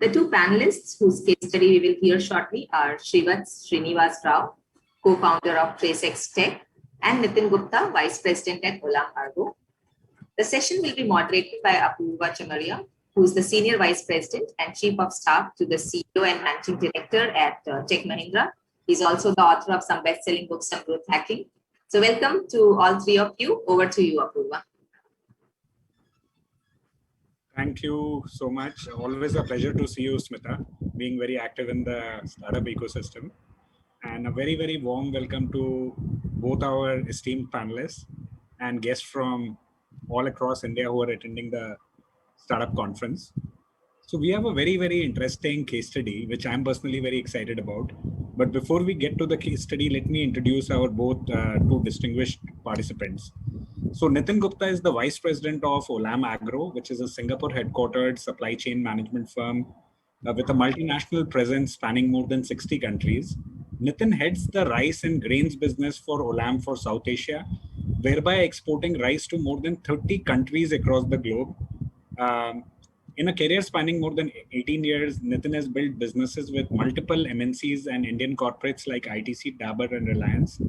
The two panelists whose case study we will hear shortly are Srivats Srinivas Rao, co-founder of TraceX Tech, and Nitin Gupta, Vice President at Olam Agro. The session will be moderated by Apurva Chamaria, who is the Senior Vice President and Chief of Staff to the CEO and Managing Director at Tech Mahindra. He's also the author of some best-selling books on growth hacking. So welcome to all three of you. Over to you, Apurva. Thank you so much. Always a pleasure to see you, Smita, being very active in the startup ecosystem. And a very, very warm welcome to both our esteemed panelists and guests from all across India who are attending the startup conference. So we have a very, very interesting case study, which I'm personally very excited about. But before we get to the case study, let me introduce our both two distinguished participants. So Nitin Gupta is the Vice President of Olam Agro, which is a Singapore headquartered supply chain management firm with a multinational presence spanning more than 60 countries. Nitin heads the rice and grains business for Olam for South Asia, whereby exporting rice to more than 30 countries across the globe. In a career spanning more than 18 years, Nitin has built businesses with multiple MNCs and Indian corporates like ITC, Dabur, and Reliance.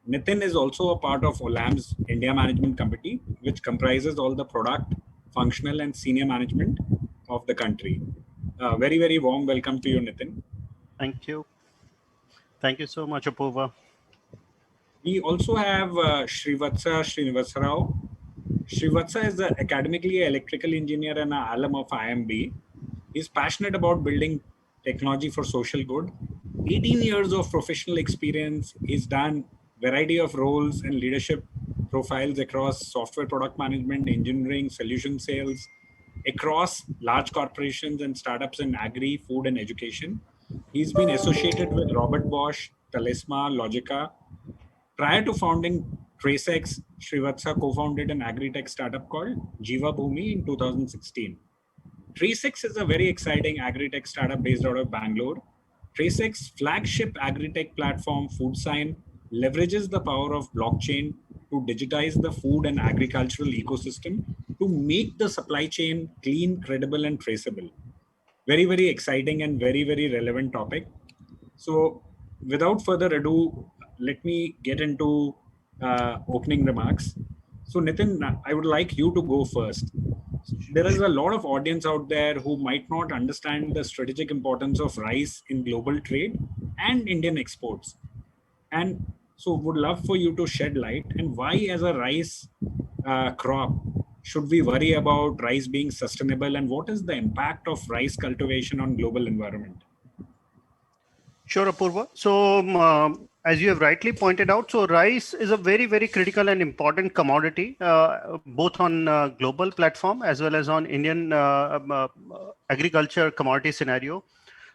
Nitin is also a part of Olam's India Management Committee, which comprises all the product, functional, and senior management of the country. Very, very warm welcome to you, Nitin. Thank you. Thank you so much, Apurva. We also have Srivatsa Srinivas Rao. Srivatsa is an academically electrical engineer and an alum of IMB. He's passionate about building technology for social good. 18 years of professional experience. He's done variety of roles and leadership profiles across software product management, engineering, solution sales, across large corporations and startups in agri, food, and education. He's been associated with Robert Bosch, Talisma, Logica. Prior to founding TraceX, Srivatsa co-founded an agri-tech startup called Jiva Bhumi in 2016. TraceX is a very exciting agri-tech startup based out of Bangalore. TraceX's flagship agri-tech platform, FoodSign, leverages the power of blockchain to digitize the food and agricultural ecosystem to make the supply chain clean, credible, and traceable. Very, very exciting and very, very relevant topic. So without further ado, let me get into opening remarks. So Nitin, I would like you to go first. There is a lot of audience out there who might not understand the strategic importance of rice in global trade and Indian exports. And so would love for you to shed light and why as a rice crop should we worry about rice being sustainable and what is the impact of rice cultivation on global environment? Sure, Apurva. So as you have rightly pointed out, so rice is a very, very critical and important commodity, both on global platform as well as on Indian agriculture commodity scenario.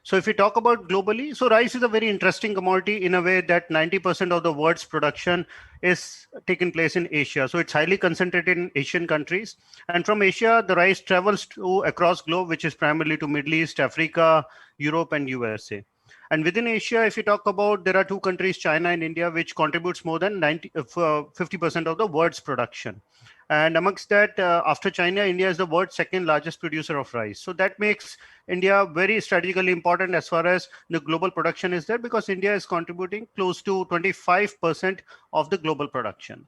So if we talk about globally, so rice is a very interesting commodity in a way that 90% of the world's production is taking place in Asia. So it's highly concentrated in Asian countries. And from Asia, the rice travels to across globe, which is primarily to Middle East, Africa, Europe, and USA. And within Asia, if you talk about, there are two countries, China and India, which contributes more than 50% of the world's production. And amongst that, after China, India is the world's second largest producer of rice. So that makes India very strategically important as far as the global production is there, because India is contributing close to 25% of the global production.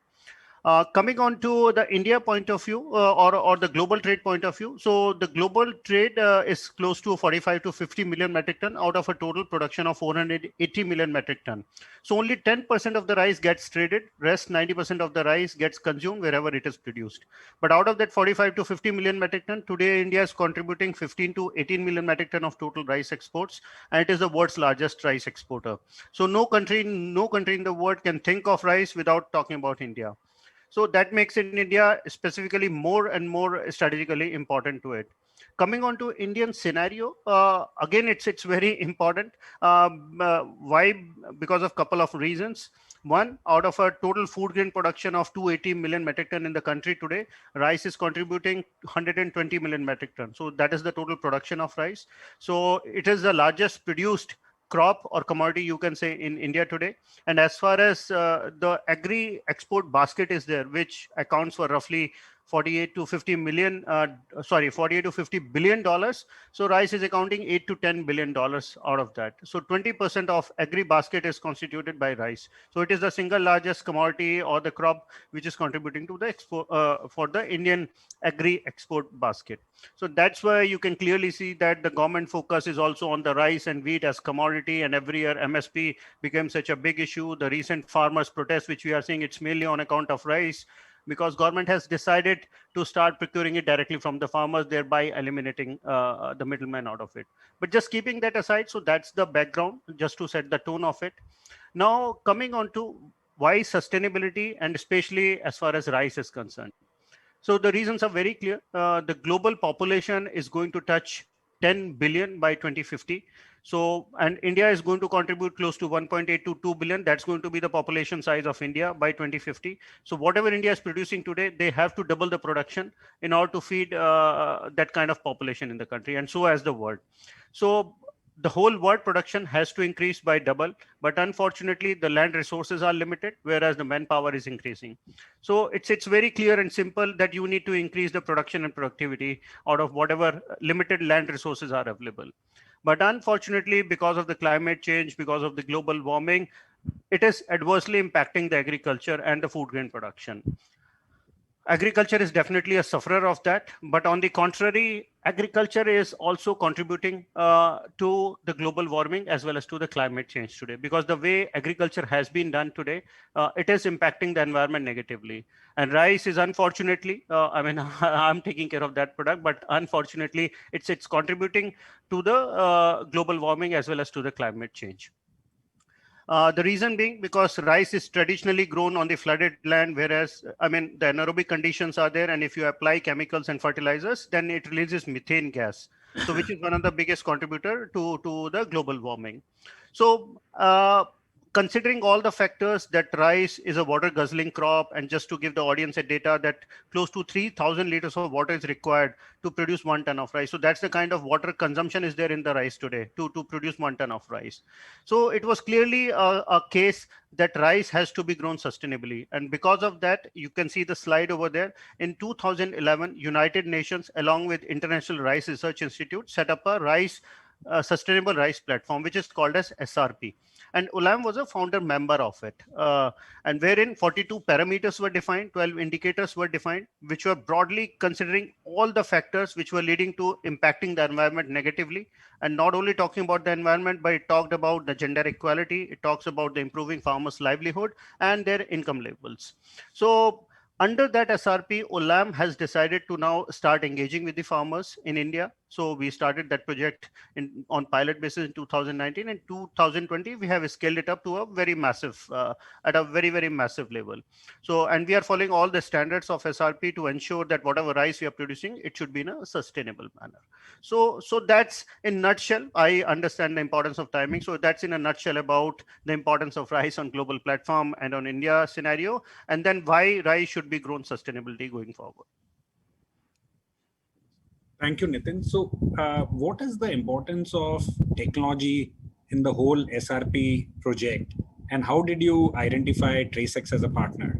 Coming on to the India point of view or the global trade point of view. So the global trade is close to 45 to 50 million metric ton out of a total production of 480 million metric ton. So only 10% of the rice gets traded. Rest 90% of the rice gets consumed wherever it is produced. But out of that 45 to 50 million metric ton, today India is contributing 15 to 18 million metric ton of total rice exports. And it is the world's largest rice exporter. So no country in the world can think of rice without talking about India. So that makes it in India specifically more and more strategically important to it. Coming on to Indian scenario, again, it's very important. Why? Because of a couple of reasons. One, out of a total food grain production of 280 million metric ton in the country today, rice is contributing 120 million metric ton. So that is the total production of rice. So it is the largest produced crop or commodity, you can say, in India today. And as far as the agri export basket is there, which accounts for roughly 48 to 50 million, 48 to 50 billion dollars. So rice is accounting 8 to 10 billion dollars out of that. So 20% of agri basket is constituted by rice. So it is the single largest commodity or the crop which is contributing to the export for the Indian agri export basket. So that's why you can clearly see that the government focus is also on the rice and wheat as commodity, and every year MSP became such a big issue. The recent farmers protest which we are seeing, it's mainly on account of rice, because government has decided to start procuring it directly from the farmers, thereby eliminating the middleman out of it. But just keeping that aside, so that's the background, just to set the tone of it. Now coming on to why sustainability, and especially as far as rice is concerned. So the reasons are very clear. The global population is going to touch 10 billion by 2050. So, and India is going to contribute close to 1.8 to 2 billion. That's going to be the population size of India by 2050. So whatever India is producing today, they have to double the production in order to feed that kind of population in the country, and so as the world. So the whole world production has to increase by double, but unfortunately the land resources are limited, whereas the manpower is increasing. So it's very clear and simple that you need to increase the production and productivity out of whatever limited land resources are available. But unfortunately, because of the climate change, because of the global warming, it is adversely impacting the agriculture and the food grain production. Agriculture is definitely a sufferer of that, but on the contrary, agriculture is also contributing to the global warming as well as to the climate change today, because the way agriculture has been done today, it is impacting the environment negatively. And rice is unfortunately, I mean, I'm taking care of that product, but unfortunately, it's contributing to the global warming as well as to the climate change. The reason being because rice is traditionally grown on the flooded land, whereas, I mean, the anaerobic conditions are there. And if you apply chemicals and fertilizers, then it releases methane gas. So which is one of the biggest contributor to the global warming. So considering all the factors, that rice is a water guzzling crop, and just to give the audience a data, that close to 3,000 liters of water is required to produce 1 ton of rice. So that's the kind of water consumption is there in the rice today to produce 1 ton of rice. So it was clearly a case that rice has to be grown sustainably. And because of that, you can see the slide over there. In 2011, United Nations, along with International Rice Research Institute, set up a sustainable rice platform, which is called as SRP. And Olam was a founder member of it, and wherein 42 parameters were defined, 12 indicators were defined, which were broadly considering all the factors which were leading to impacting the environment negatively. And not only talking about the environment, but it talked about the gender equality, it talks about the improving farmers' livelihood and their income levels. So under that SRP, Olam has decided to now start engaging with the farmers in India. So we started that project on pilot basis in 2019, and 2020 we have scaled it up to a very massive, at a very, very massive level. So, and we are following all the standards of SRP to ensure that whatever rice we are producing, it should be in a sustainable manner. So that's in nutshell. I understand the importance of timing. So that's in a nutshell about the importance of rice on global platform and on India scenario, and then why rice should be grown sustainability going forward. Thank you, Nitin. So what is the importance of technology in the whole SRP project, and how did you identify TraceX as a partner?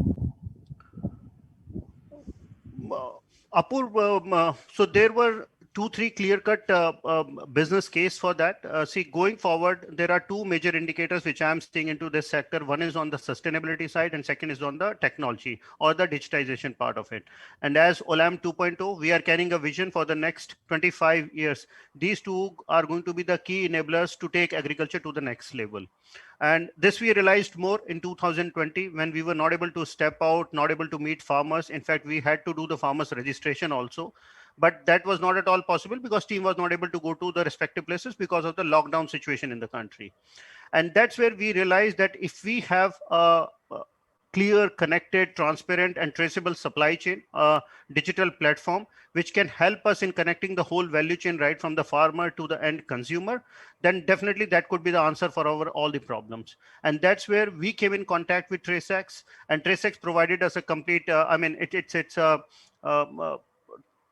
Apurva, so there were 2-3 clear-cut business case for that. See, going forward, there are two major indicators which I'm seeing into this sector. One is on the sustainability side, and second is on the technology or the digitization part of it. And as Olam 2.0, we are carrying a vision for the next 25 years. These two are going to be the key enablers to take agriculture to the next level. And this we realized more in 2020, when we were not able to step out, not able to meet farmers. In fact, we had to do the farmers registration also. But that was not at all possible because team was not able to go to the respective places because of the lockdown situation in the country. And that's where we realized that if we have a clear, connected, transparent, and traceable supply chain, digital platform, which can help us in connecting the whole value chain right from the farmer to the end consumer, then definitely that could be the answer for all the problems. And that's where we came in contact with TraceX, and TraceX provided us a complete, it's a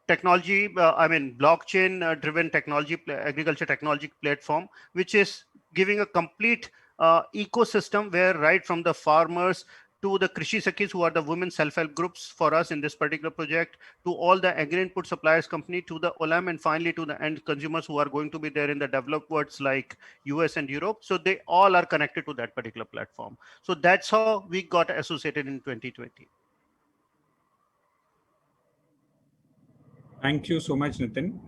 technology, blockchain driven technology, agriculture technology platform, which is giving a complete ecosystem where right from the farmers to the Krishi Sakhis, who are the women self-help groups for us in this particular project, to all the agri-input suppliers company, to the Olam, and finally to the end consumers who are going to be there in the developed worlds like US and Europe. So they all are connected to that particular platform. So that's how we got associated in 2020. Thank you so much, Nitin.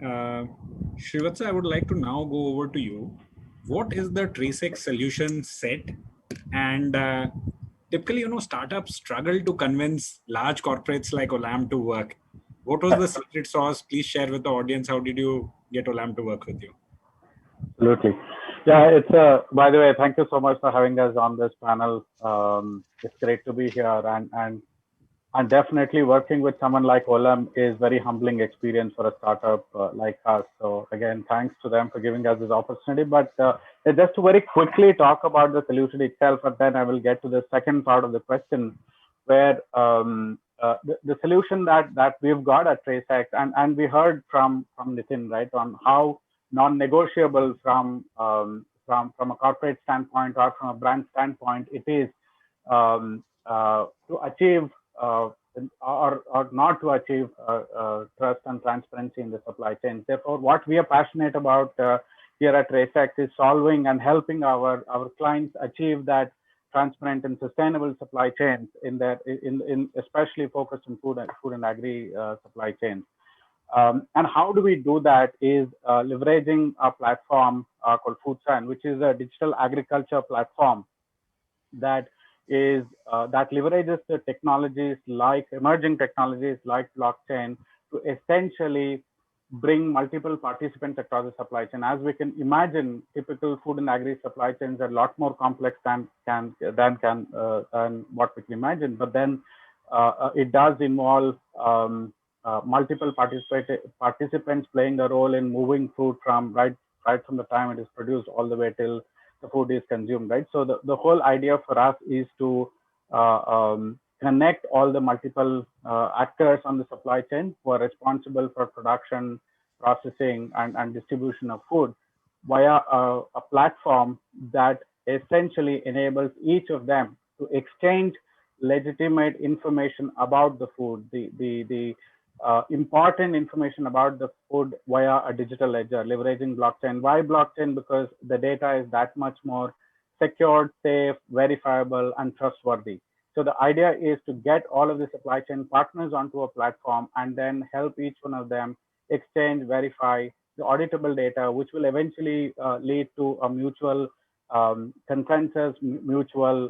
Srivatsa, I would like to now go over to you. What is the TraceX solution set? And typically, startups struggle to convince large corporates like Olam to work. What was the secret sauce? Please share with the audience. How did you get Olam to work with you? Absolutely. Yeah, by the way, thank you so much for having us on this panel. It's great to be here, and definitely working with someone like Olam is very humbling experience for a startup like us. So again, thanks to them for giving us this opportunity. But just to very quickly talk about the solution itself, and then I will get to the second part of the question, where the solution that we've got at TraceX, and we heard from Nitin, right, on how non-negotiable from a corporate standpoint or from a brand standpoint it is to achieve or not to achieve trust and transparency in the supply chain. Therefore, what we are passionate about here at TraceX is solving and helping our clients achieve that transparent and sustainable supply chains in especially focused on food and agri supply chains. And how do we do that is leveraging a platform called FoodSign, which is a digital agriculture platform that leverages the technologies like emerging technologies like blockchain to essentially bring multiple participants across the supply chain. As we can imagine, typical food and agri supply chains are a lot more complex than what we can imagine. But then it does involve multiple participants playing a role in moving food from right from the time it is produced all the way till the food is consumed, right? So the whole idea for us is to connect all the multiple actors on the supply chain who are responsible for production, processing, and distribution of food via a platform that essentially enables each of them to exchange legitimate information about the food, the important information about the food via a digital ledger, leveraging blockchain. Why blockchain? Because the data is that much more secured, safe, verifiable, and trustworthy. So the idea is to get all of the supply chain partners onto a platform and then help each one of them exchange, verify the auditable data, which will eventually lead to a mutual consensus, mutual,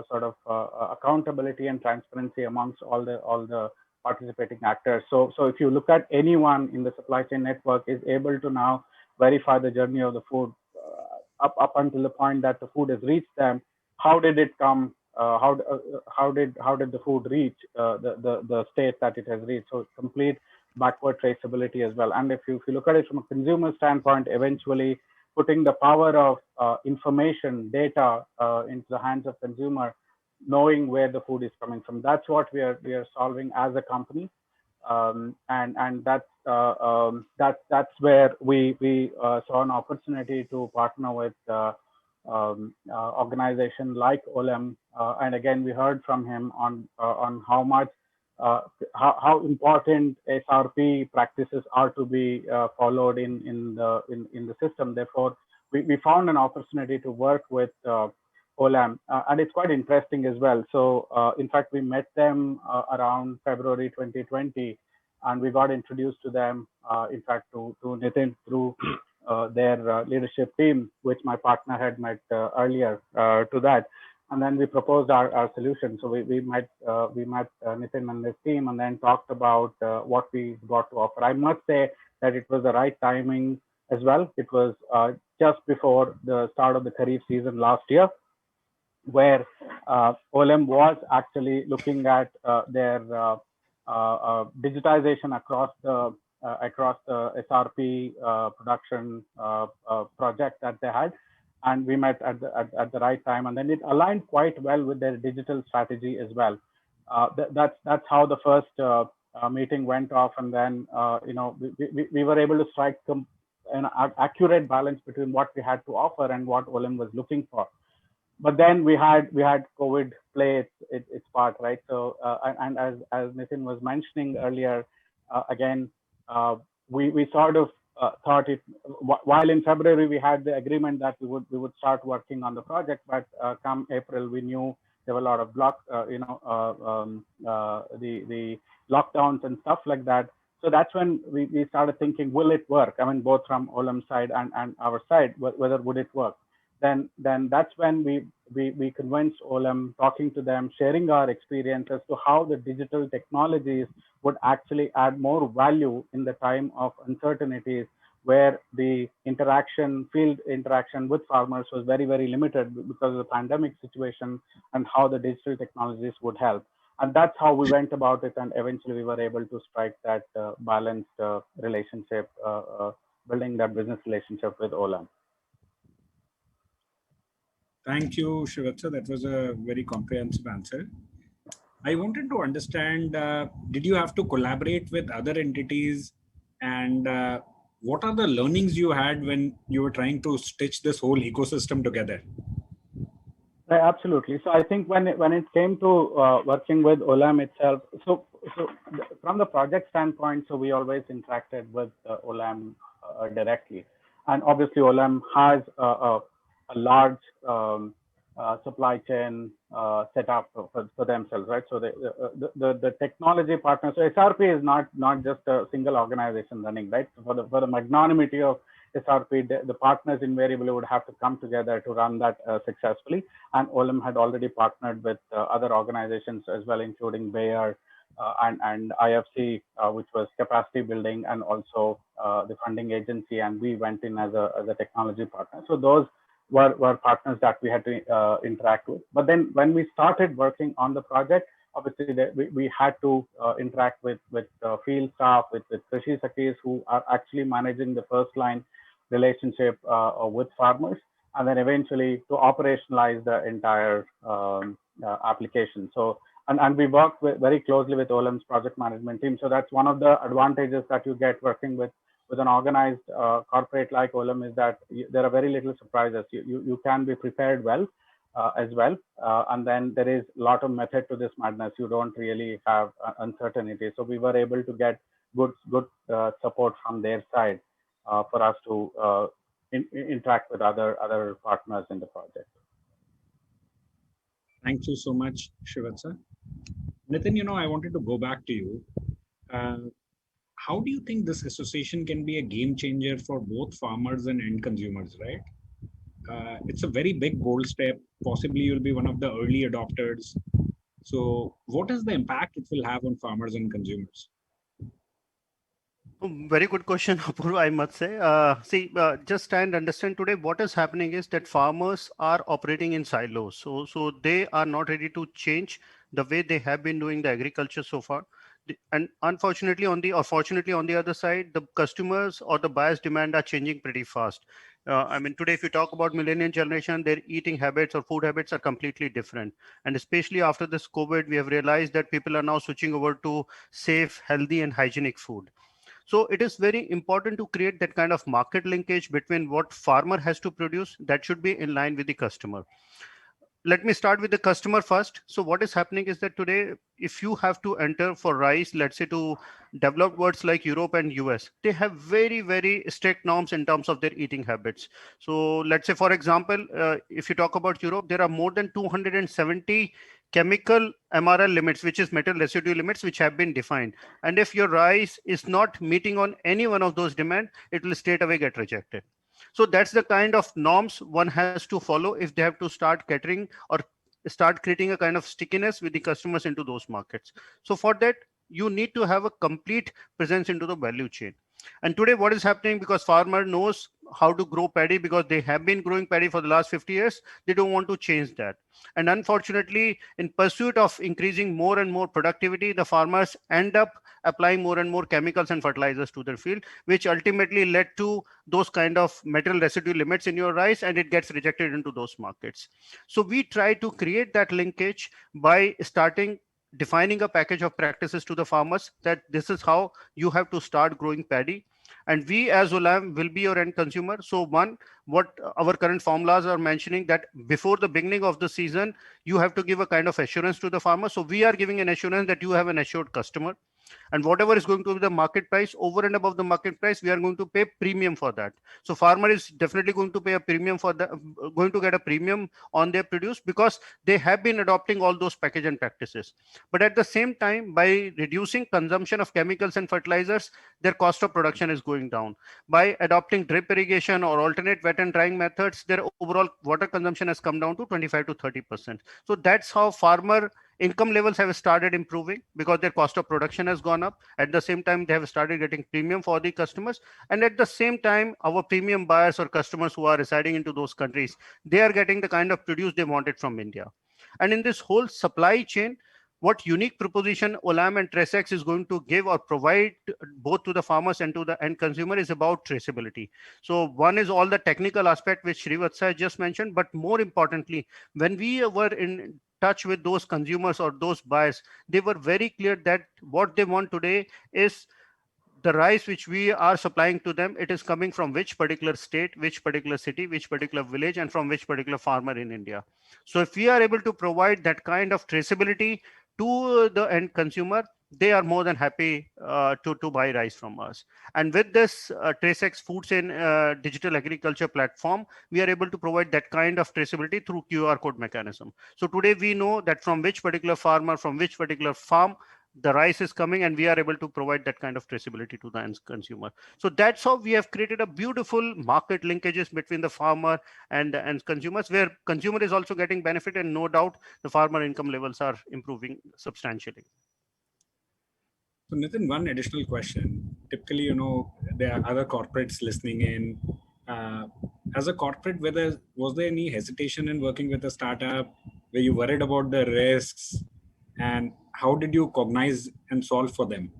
sort of accountability and transparency amongst all the participating actors. So if you look at anyone in the supply chain network is able to now verify the journey of the food up until the point that the food has reached them. How did it come? How did the food reach the state that it has reached? So complete backward traceability as well. And if you look at it from a consumer standpoint, eventually putting the power of information, data into the hands of consumer, knowing where the food is coming from. That's what we are solving as a company, and that's where we saw an opportunity to partner with organization like Olam, and again we heard from him on how much how important SRP practices are to be followed in the system. Therefore, we found an opportunity to work with Olam, and it's quite interesting as well. So in fact, we met them around February 2020, and we got introduced to them, in fact, to Nitin through their leadership team, which my partner had met earlier to that. And then we proposed our solution. So we met Nitin and his team, and then talked about what we got to offer. I must say that it was the right timing as well. It was just before the start of the Kharif season last year, where Olam was actually looking at their digitization across the SRP production project that they had, and we met at the right time, and then it aligned quite well with their digital strategy as well. That's how the first meeting went off, and then we were able to strike an accurate balance between what we had to offer and what Olam was looking for. But then we had COVID play its part, right? So and as Nitin was mentioning earlier, again, we sort of thought it, while in February we had the agreement that we would start working on the project, but come April we knew there were a lot of the lockdowns and stuff like that. So that's when we started thinking, will it work? I mean, both from Olam's side and our side, whether would it work? Then that's when we convinced Olam, talking to them, sharing our experience as to how the digital technologies would actually add more value in the time of uncertainties, where the field interaction with farmers was very, very limited because of the pandemic situation, and how the digital technologies would help. And that's how we went about it. And eventually we were able to strike that balanced relationship, building that business relationship with Olam. Thank you, Srivatsa. That was a very comprehensive answer. I wanted to understand, did you have to collaborate with other entities, and what are the learnings you had when you were trying to stitch this whole ecosystem together? Absolutely. So I think when it came to working with Olam itself, so from the project standpoint, so we always interacted with Olam directly, and obviously Olam has a large supply chain set up for themselves, right? So the technology partner, so SRP is not just a single organization running, right? So for the magnanimity of SRP, the partners invariably would have to come together to run that successfully. And Olam had already partnered with other organizations as well, including Bayer and IFC, which was capacity building, and also the funding agency. And we went in as a technology partner. So those were partners that we had to interact with. But then when we started working on the project, obviously we had to interact with field staff, with Krishi Sakhis, who are actually managing the first line relationship with farmers, and then eventually to operationalize the entire application. So, and we work very closely with Olam's project management team. So that's one of the advantages that you get working with an organized corporate like Olam, is that there are very little surprises. You can be prepared well as well. And then there is a lot of method to this madness. You don't really have uncertainty. So we were able to get good support from their side for us to interact with other partners in the project. Thank you so much, Srivatsa. Nitin, I wanted to go back to you. How do you think this association can be a game changer for both farmers and end consumers, right? It's a very big bold step. Possibly you'll be one of the early adopters. So what is the impact it will have on farmers and consumers? Very good question, Apurva, I must say. Just try and understand today what is happening is that farmers are operating in silos. So they are not ready to change the way they have been doing the agriculture so far. And unfortunately, fortunately, on the other side, the customers or the buyers' demand are changing pretty fast. Today, if you talk about millennial generation, their eating habits or food habits are completely different. And especially after this COVID, we have realized that people are now switching over to safe, healthy, and hygienic food. So it is very important to create that kind of market linkage between what farmer has to produce that should be in line with the customer. Let me start with the customer first. So what is happening is that today, if you have to enter for rice, let's say to developed worlds like Europe and US, they have very, very strict norms in terms of their eating habits. So let's say, for example, if you talk about Europe, there are more than 270 chemical MRL limits, which is metal residue limits, which have been defined. And if your rice is not meeting on any one of those demands, it will straight away get rejected. So that's the kind of norms one has to follow if they have to start catering or start creating a kind of stickiness with the customers into those markets. So for that, you need to have a complete presence into the value chain. And today what is happening, because farmer knows how to grow paddy because they have been growing paddy for the last 50 years, they don't want to change that. And unfortunately, in pursuit of increasing more and more productivity, the farmers end up applying more and more chemicals and fertilizers to their field, which ultimately led to those kind of metal residue limits in your rice, and it gets rejected into those markets. So we try to create that linkage by defining a package of practices to the farmers that this is how you have to start growing paddy. And we as Olam will be your end consumer. So one, what our current formulas are mentioning, that before the beginning of the season, you have to give a kind of assurance to the farmer. So we are giving an assurance that you have an assured customer, and whatever is going to be the market price, over and above the market price, we are going to pay premium for that. So farmer is definitely going to pay a premium for the, going to get a premium on their produce, because they have been adopting all those package and practices. But at the same time, by reducing consumption of chemicals and fertilizers, their cost of production is going down. By adopting drip irrigation or alternate wet and drying methods, their overall water consumption has come down to 25 to 30%. So that's how farmer income levels have started improving, because their cost of production has gone up. At the same time, they have started getting premium for the customers. And at the same time, our premium buyers or customers who are residing into those countries, they are getting the kind of produce they wanted from India. And in this whole supply chain, what unique proposition Olam and Tracex is going to give or provide both to the farmers and to the end consumer is about traceability. So one is all the technical aspect which Srivatsa just mentioned, but more importantly, when we were in touch with those consumers or those buyers, they were very clear that what they want today is the rice which we are supplying to them, it is coming from which particular state, which particular city, which particular village, and from which particular farmer in India. So if we are able to provide that kind of traceability to the end consumer, they are more than happy to buy rice from us. And with this TraceX Foods in digital agriculture platform, we are able to provide that kind of traceability through QR code mechanism. So today we know that from which particular farmer, from which particular farm, the rice is coming, and we are able to provide that kind of traceability to the end consumer. So that's how we have created a beautiful market linkages between the farmer and the end consumers, where consumer is also getting benefit, and no doubt the farmer income levels are improving substantially. So Nitin, one additional question. Typically, there are other corporates listening in. As a corporate, was there any hesitation in working with a startup? Were you worried about the risks? And how did you cognize and solve for them?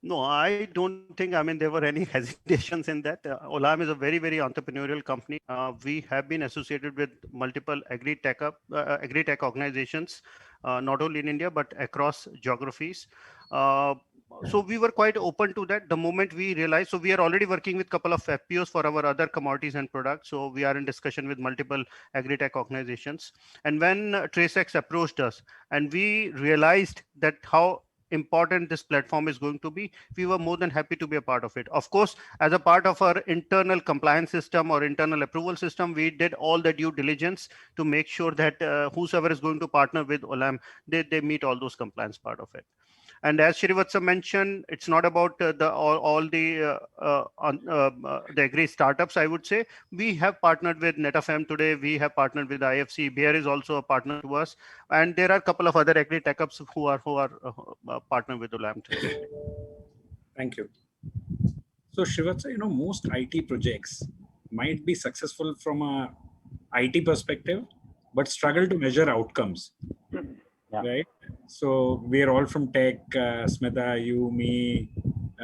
No, I don't think, I mean, there were any hesitations in that. Olam is a very, very entrepreneurial company. We have been associated with multiple agri-tech organizations, not only in India, but across geographies. So we were quite open to that the moment we realized. So we are already working with a couple of FPOs for our other commodities and products. So we are in discussion with multiple agri-tech organizations. And when TraceX approached us and we realized that how important this platform is going to be, we were more than happy to be a part of it. Of course, as a part of our internal compliance system or internal approval system, we did all the due diligence to make sure that whosoever is going to partner with Olam, they meet all those compliance part of it. And as Srivatsa mentioned, it's not about all the agri startups. I would say we have partnered with NetFM today. We have partnered with IFC. Bayer is also a partner to us, and there are a couple of other agri tech ups who are partner with Olam today. Thank you. So Srivatsa, most IT projects might be successful from a IT perspective, but struggle to measure outcomes. Yeah. Right? So we are all from tech, Smita, you, me,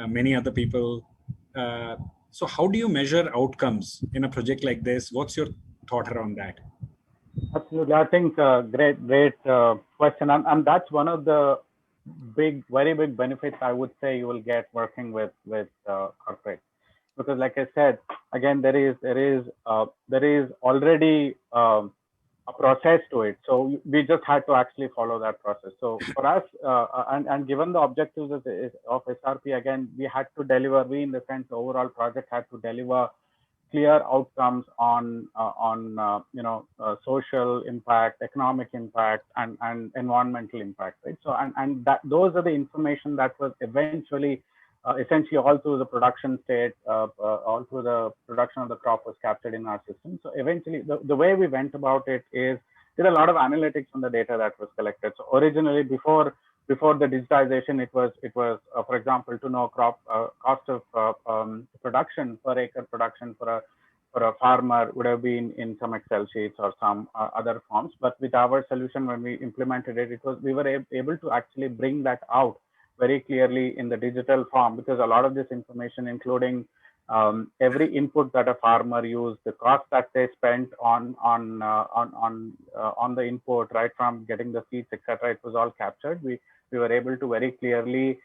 many other people. So how do you measure outcomes in a project like this? What's your thought around that? Absolutely. I think great question. And that's one of the very big benefits I would say you will get working with corporate. Because like I said, again, there is already a process to it. So we just had to actually follow that process. So for us, and given the objectives of SRP, again, we had to deliver, in the sense, the overall project had to deliver clear outcomes on social impact, economic impact, and environmental impact, right? So and that those are the information that was eventually essentially all through the production state, all through the production of the crop was captured in our system. So eventually, the way we went about it is did a lot of analytics on the data that was collected. So originally, before the digitization, it was for example, to know crop cost of production per acre production for a farmer would have been in some Excel sheets or some other forms. But with our solution, when we implemented it, we were able to actually bring that out very clearly in the digital form, because a lot of this information, including every input that a farmer used, the cost that they spent on the input, right from getting the seeds, etc., it was all captured. We were able to very clearly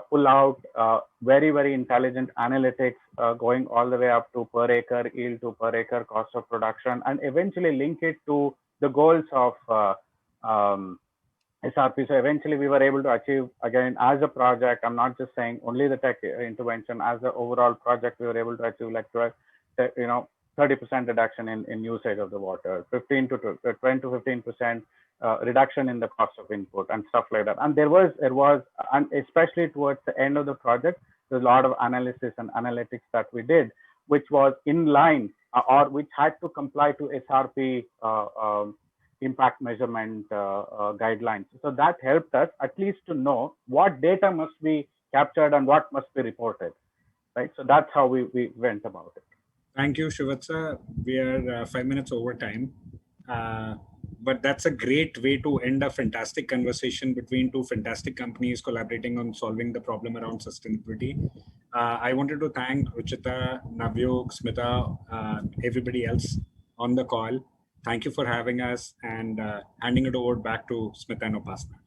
pull out very, very intelligent analytics going all the way up to per acre yield to per acre cost of production, and eventually link it to the goals of SRP. So eventually we were able to achieve, again, as a project, I'm not just saying only the tech intervention, as the overall project, we were able to achieve like 30% reduction in usage of the water, 20 to 15% reduction in the cost of input and stuff like that. And there was, and especially towards the end of the project, there's a lot of analysis and analytics that we did, which was in line or which had to comply to SRP impact measurement guidelines. So that helped us at least to know what data must be captured and what must be reported, right? So that's how we went about it. Thank you, Shrivatsa. We are 5 minutes over time. But that's a great way to end a fantastic conversation between two fantastic companies collaborating on solving the problem around sustainability. I wanted to thank Ruchita, Navyog, Smita, everybody else on the call. Thank you for having us, and handing it over back to Smita and Upasana.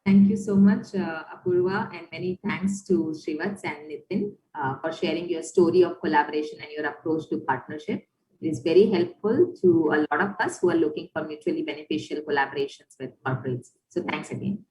Thank you so much, Apurva, and many thanks to Srivats and Nitin for sharing your story of collaboration and your approach to partnership. It is very helpful to a lot of us who are looking for mutually beneficial collaborations with corporates. So thanks again.